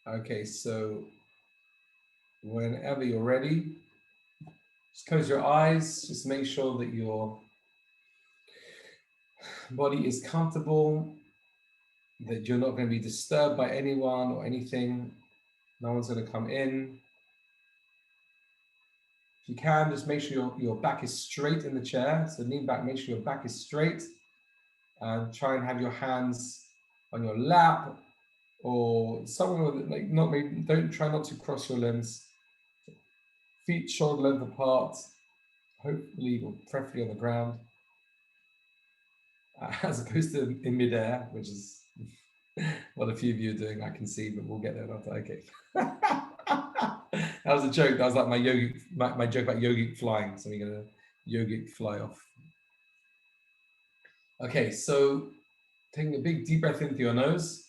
Okay, so whenever you're ready, just close your eyes. Just make sure that your body is comfortable, that you're not going to be disturbed by anyone or anything. No one's going to come in. If you can, just make sure your back is straight in the chair. So lean back, make sure your back is straight, and try and have your hands on your lap or somewhere with like not maybe don't try not to cross your limbs. Feet shoulder length apart, hopefully or preferably on the ground, as opposed to in midair, which is what a few of you are doing. I can see, but we'll get there after. Okay. That was a joke. That was like my joke about yogic flying. So we're gonna yogic fly off. Okay, so taking a big deep breath in through your nose,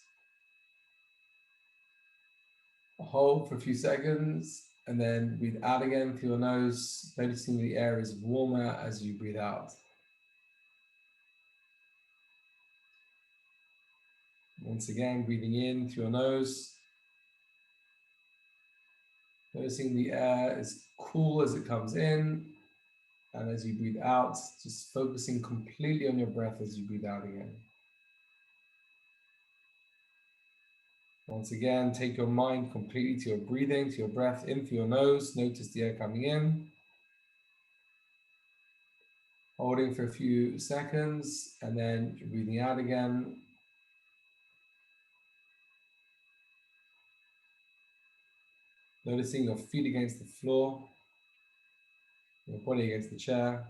hold for a few seconds, and then breathe out again through your nose, noticing the air is warmer as you breathe out. Once again, breathing in through your nose, noticing the air is cool as it comes in, and as you breathe out, just focusing completely on your breath as you breathe out again. Once again, take your mind completely to your breathing, to your breath in through your nose. Notice the air coming in. Holding for a few seconds, and then breathing out again. Noticing your feet against the floor, your body against the chair.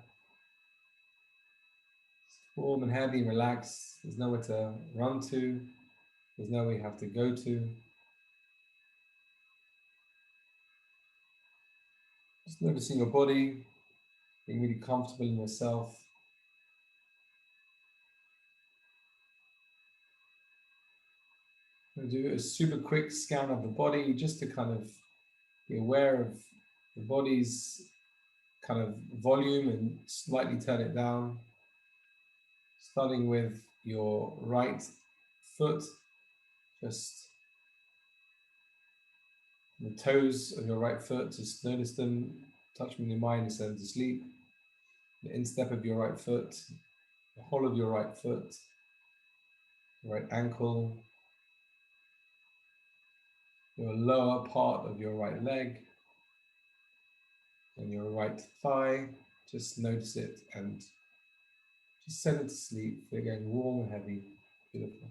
It's warm and heavy and relaxed. There's nowhere to run to. There's nowhere you have to go to. Just noticing your body, being really comfortable in yourself. I'm going to do a super quick scan of the body just to kind of be aware of the body's kind of volume and slightly turn it down. Starting with your right foot, just the toes of your right foot, just notice them, touch them in your mind instead of to sleep. The instep of your right foot, the whole of your right foot, right ankle, your lower part of your right leg, and your right thigh. Just notice it and just send it to sleep. They're getting warm and heavy. Beautiful.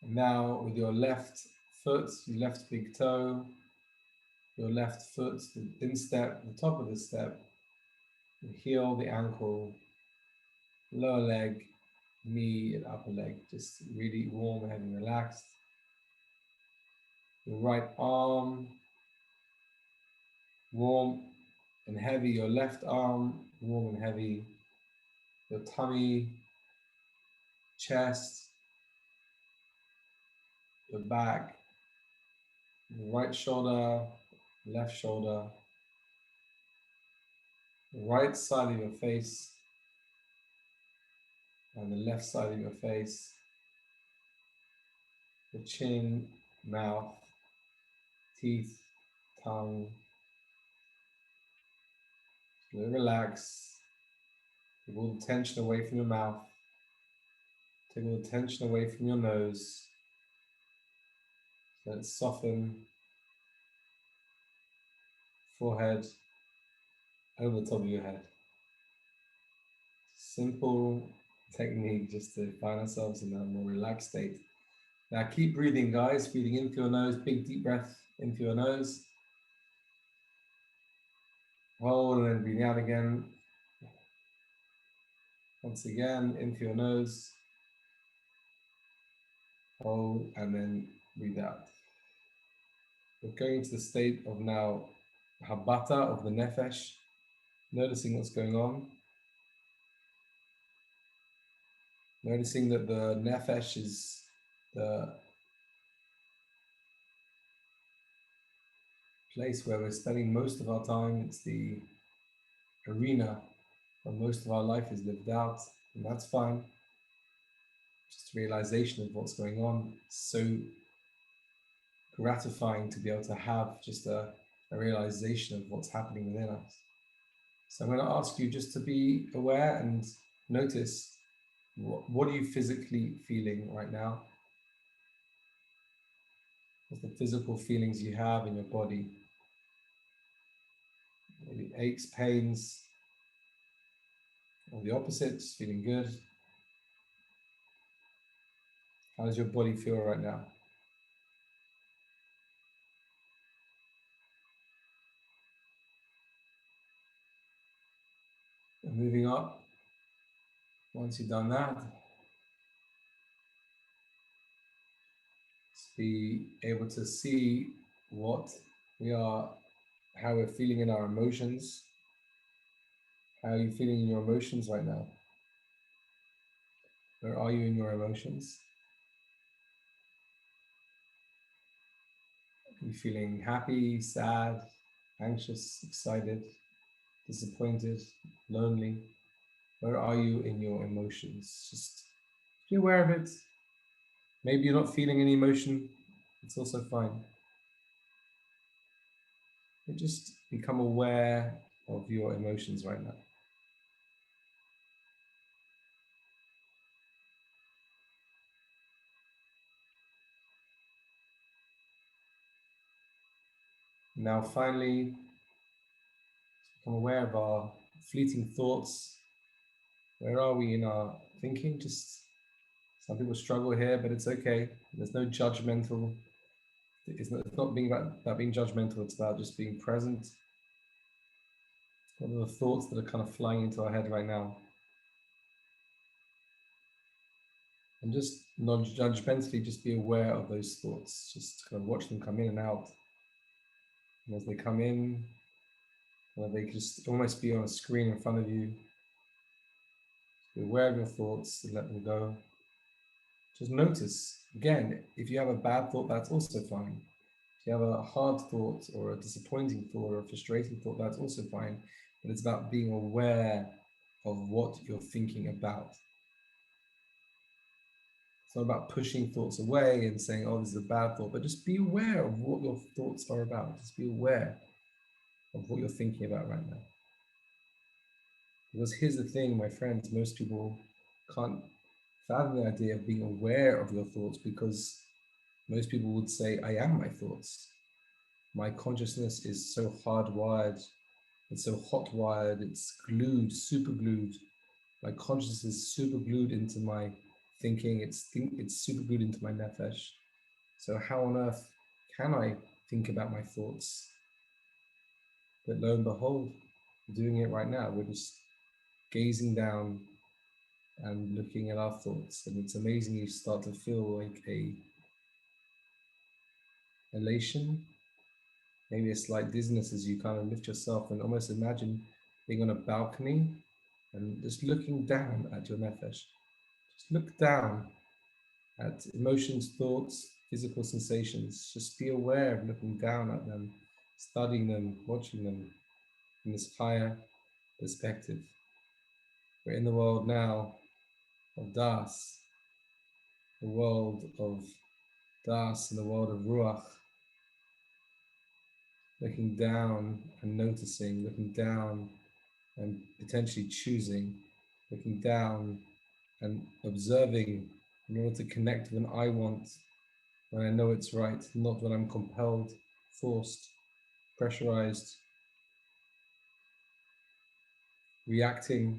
And now with your left foot, your left big toe, your left foot, the instep, the top of the step, the heel, the ankle, lower leg, knee, and upper leg, just really warm, heavy, and relaxed. Your right arm, warm and heavy. Your left arm, warm and heavy. Your tummy, chest, your back, your right shoulder, left shoulder, the right side of your face, and the left side of your face, the chin, mouth, teeth, tongue. Relax. Take all the tension away from your mouth. Take all the tension away from your nose. Let it soften. Forehead over the top of your head. Simple technique just to find ourselves in a more relaxed state. Now keep breathing, guys. Breathing in through your nose. Big deep breath in through your nose. Hold and then breathing out again. Once again, in through your nose. Hold and then breathe out. We're going to the state of now habata of the nefesh, noticing what's going on. Noticing that the nefesh is the place where we're spending most of our time. It's the arena where most of our life is lived out, and that's fine. just realization of what's going on. So gratifying to be able to have just a realization of what's happening within us. So I'm going to ask you just to be aware and notice what are you physically feeling right now? What's the physical feelings you have in your body? Maybe aches, pains, or the opposites, feeling good. How does your body feel right now? And moving up, once you've done that, be able to see what we are, how we're feeling in our emotions. How are you feeling in your emotions right now? Where are you in your emotions? Are you feeling happy, sad, anxious, excited, disappointed, lonely? Where are you in your emotions? Just be aware of it. Maybe you're not feeling any emotion. It's also fine. But just become aware of your emotions right now. Now, finally, become aware of our fleeting thoughts. Where are we in our thinking? Just some people struggle here, but it's okay. There's no judgmental. It's not being about being judgmental. It's about just being present. What are the thoughts that are kind of flying into our head right now? And just non-judgmentally, just be aware of those thoughts. Just kind of watch them come in and out. And as they come in, they can just almost be on a screen in front of you. Be aware of your thoughts and let them go. Just notice, again, if you have a bad thought, that's also fine. If you have a hard thought or a disappointing thought or a frustrating thought, that's also fine. But it's about being aware of what you're thinking about. It's not about pushing thoughts away and saying, oh, this is a bad thought, but just be aware of what your thoughts are about. Just be aware of what you're thinking about right now. Because here's the thing, my friends, most people can't fathom the idea of being aware of your thoughts because most people would say, I am my thoughts. My consciousness is so hardwired, it's so hot-wired, it's glued, super glued. My consciousness is super glued into my thinking, it's super glued into my nefesh. So how on earth can I think about my thoughts? But lo and behold, we're doing it right now. We're just gazing down and looking at our thoughts. And it's amazing, you start to feel like a elation, maybe a slight dizziness as you kind of lift yourself and almost imagine being on a balcony and just looking down at your nefesh. Just look down at emotions, thoughts, physical sensations. Just be aware of looking down at them, studying them, watching them in this higher perspective. We're in the world now of Das, the world of Das and the world of Ruach, looking down and noticing, looking down and potentially choosing, looking down and observing in order to connect when I want, when I know it's right, not when I'm compelled, forced, pressurized, reacting.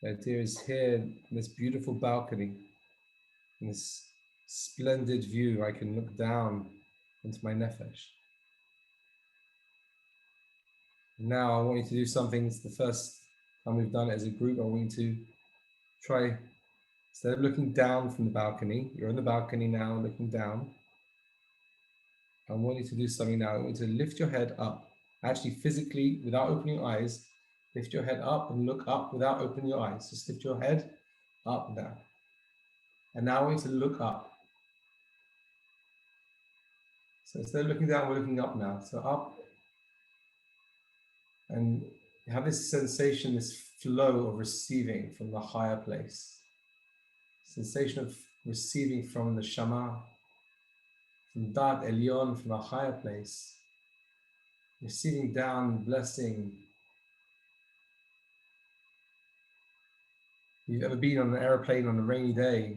The idea is here, in this beautiful balcony, in this splendid view, I can look down into my nefesh. Now I want you to do something. It's the first time we've done it as a group. I want you to try, instead of looking down from the balcony, you're on the balcony now looking down. I want you to do something now. I want you to lift your head up, actually physically, without opening your eyes. Lift your head up and look up without opening your eyes. Just lift your head up and down. And now I want you to look up. So instead of looking down, we're looking up now. So up. And have this sensation, this flow of receiving from the higher place. sensation of receiving from the Shama, from Dat Elyon, from a higher place, receiving down blessing. You've ever been on an airplane on a rainy day?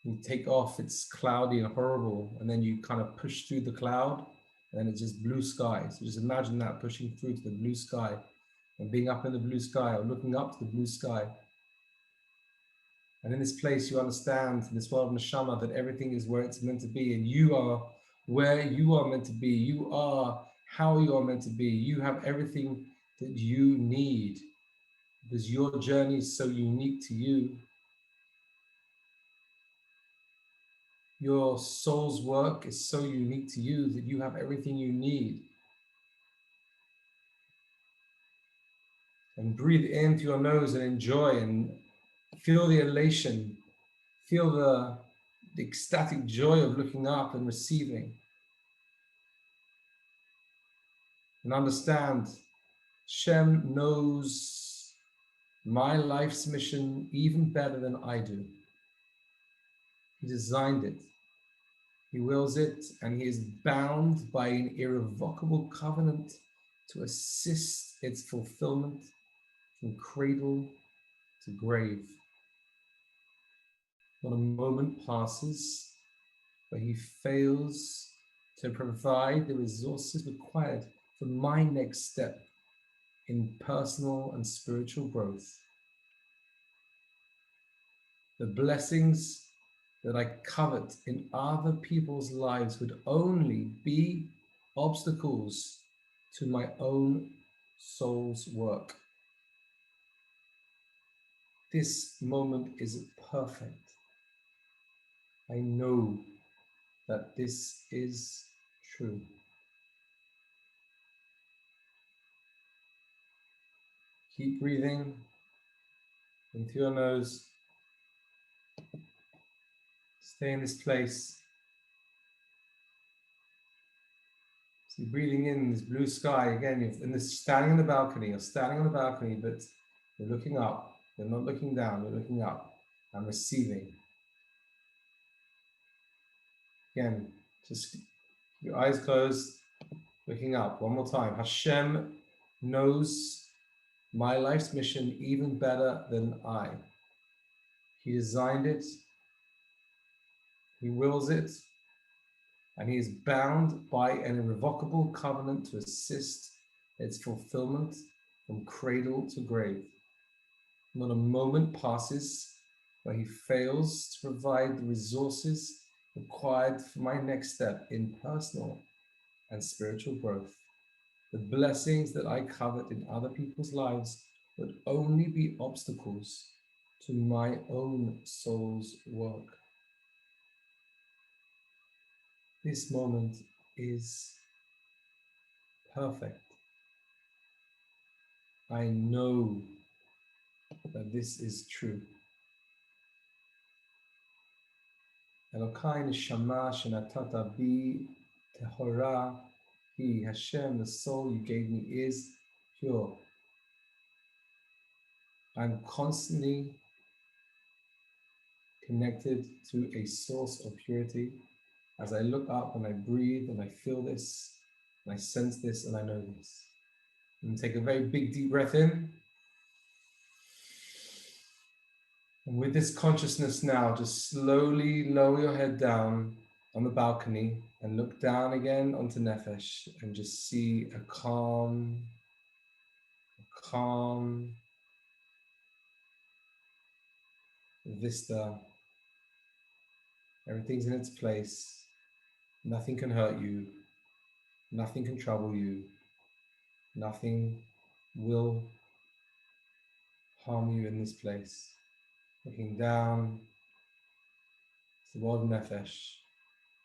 You take off, it's cloudy and horrible, and then you kind of push through the cloud, and it's just blue sky. So just imagine that, pushing through to the blue sky, and being up in the blue sky, or looking up to the blue sky. And in this place, you understand, in this world of Neshama, that everything is where it's meant to be, and you are where you are meant to be. You are how you are meant to be. You have everything that you need, because your journey is so unique to you. Your soul's work is so unique to you that you have everything you need. And breathe in through your nose and enjoy and feel the elation, feel the ecstatic joy of looking up and receiving. And understand, Shem knows my life's mission even better than I do. He designed it. He wills it, and he is bound by an irrevocable covenant to assist its fulfillment from cradle to grave. Not a moment passes where he fails to provide the resources required for my next step in personal and spiritual growth. The blessings that I covet in other people's lives would only be obstacles to my own soul's work. This moment is perfect. I know that this is true. Keep breathing in through your nose. Stay in this place. So you're breathing in this blue sky again. You're standing on the balcony. You're standing on the balcony, but you're looking up. You're not looking down. You're looking up and receiving. Again, just your eyes closed, looking up. One more time. Hashem knows my life's mission even better than I. He designed it. He wills it. And he is bound by an irrevocable covenant to assist its fulfillment from cradle to grave. Not a moment passes where he fails to provide the resources required for my next step in personal and spiritual growth. The blessings that I covet in other people's lives would only be obstacles to my own soul's work. This moment is perfect. I know that this is true. Elokai neshama shenatata bi tehora hi. Hashem, the soul you gave me is pure. I'm constantly connected to a source of purity. As I look up and I breathe and I feel this, and I sense this and I know this. And take a very big deep breath in. And with this consciousness now, just slowly lower your head down on the balcony and look down again onto Nefesh and just see a calm vista. Everything's in its place. Nothing can hurt you. Nothing can trouble you. Nothing will harm you in this place. Looking down to the world of Nefesh,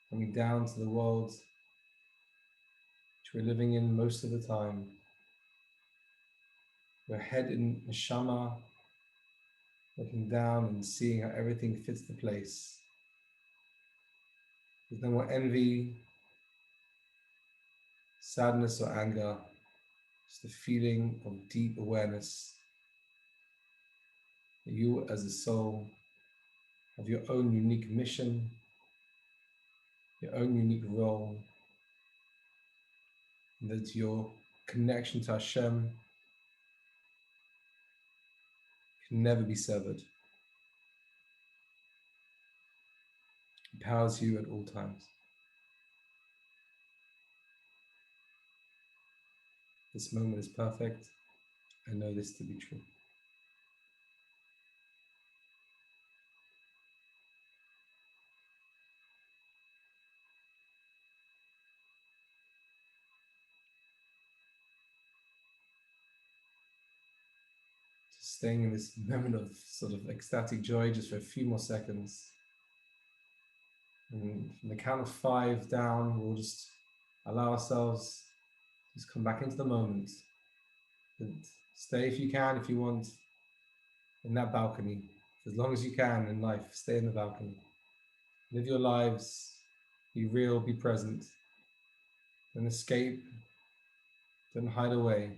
coming down to the world which we're living in most of the time. We're head in Neshama, looking down and seeing how everything fits the place. There's no more envy, sadness or anger, just a feeling of deep awareness that you as a soul of your own unique mission, your own unique role, that your connection to Hashem can never be severed. It powers you at all times. This moment is perfect. I know this to be true. Staying in this moment of sort of ecstatic joy just for a few more seconds. And from the count of 5 down, we'll just allow ourselves to just come back into the moment. And stay if you can, if you want, in that balcony. As long as you can in life, stay in the balcony. Live your lives, be real, be present. Don't escape, don't hide away.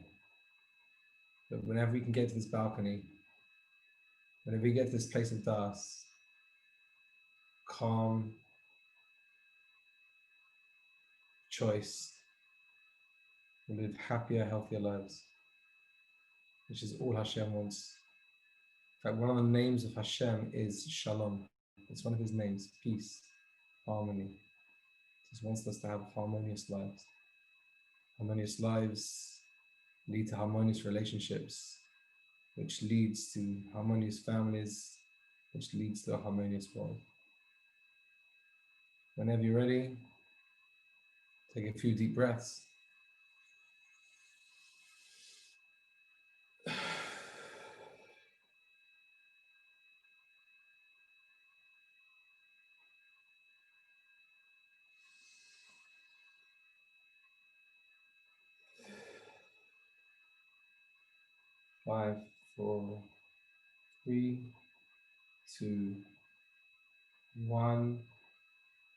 But whenever we can get to this balcony, whenever we get to this place of das, calm, choice, we live happier, healthier lives, which is all Hashem wants. In fact, one of the names of Hashem is Shalom. It's one of his names, peace, harmony. He just wants us to have harmonious lives. Harmonious lives lead to harmonious relationships, which leads to harmonious families, which leads to a harmonious world. Whenever you're ready, take a few deep breaths. Five, 4, 3, 2, 1.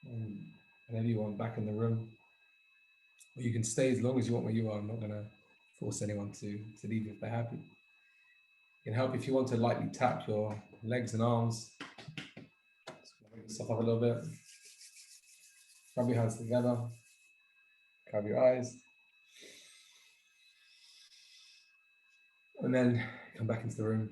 And whenever you want, back in the room. Or you can stay as long as you want where you are. I'm not going to force anyone to leave if they're happy. It can help if you want to lightly tap your legs and arms. Just bring yourself up a little bit. Rub your hands together. Cover your eyes. And then come back into the room.